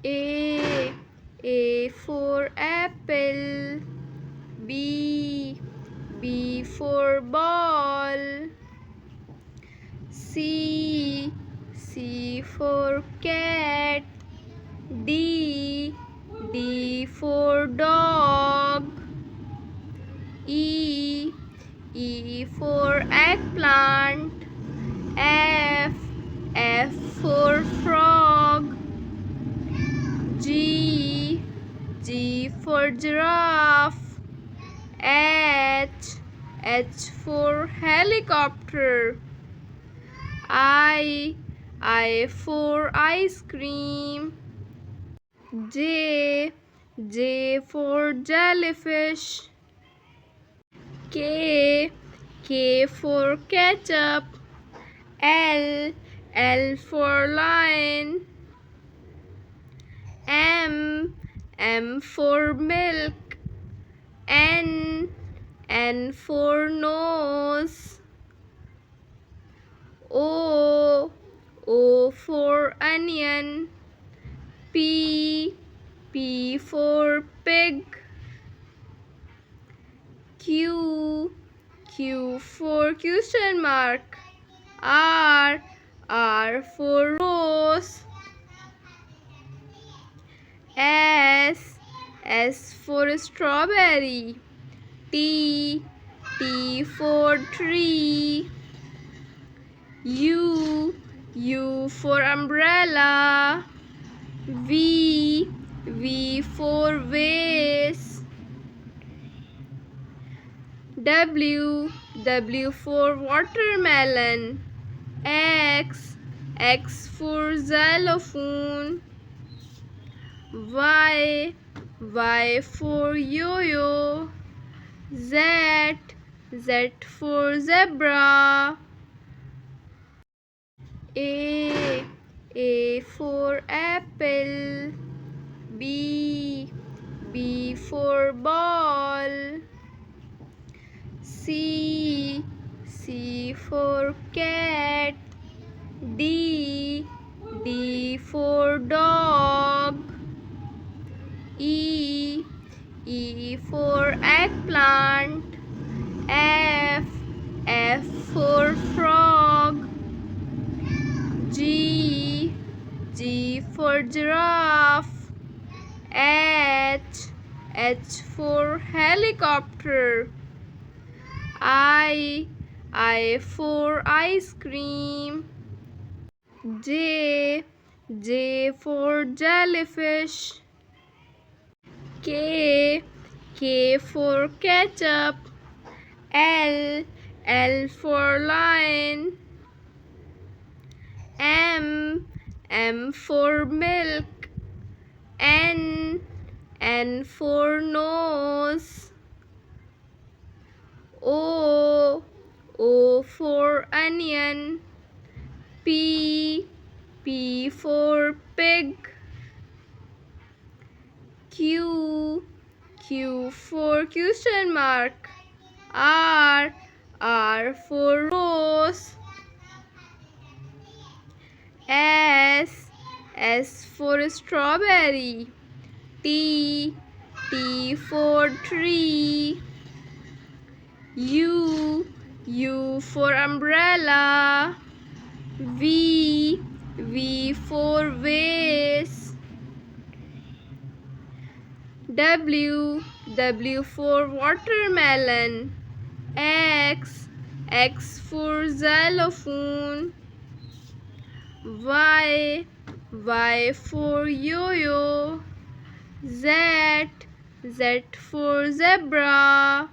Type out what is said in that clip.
A. A for apple. B. B for ball. C. C for cat. D. D for dog. E. E for eggplant. F. F for frog. G. G for giraffe. H. H for helicopter. I for ice cream. J. J for jellyfish. K. K for ketchup. L. L for lion. M. M for milk. N. N for nose. O. O for onion. P. P for pig. Q. Q for question mark. R. R for rose. S. S for strawberry. T. T for tree. U. U for umbrella. V. V for vase. W. W for watermelon. X. X for xylophone. Y. Y for yo-yo. Z. Z for zebra. A for apple. B. B for ball. C. C for cat. D. D for dog. E. E for eggplant. F. F for frog. G. G for giraffe. H. H for helicopter. I for ice cream. J. J for jellyfish. K. K for ketchup. L. L for lion. M. M for milk. N. N for nose. O. O for onion. P. P for pig. Q. Q for question mark. R. R for rose. S. S for strawberry. T. T for tree. U. U for umbrella. V. V for vase. W. W for watermelon. X. X for xylophone. Y. Y for yo-yo. Z. Z for zebra.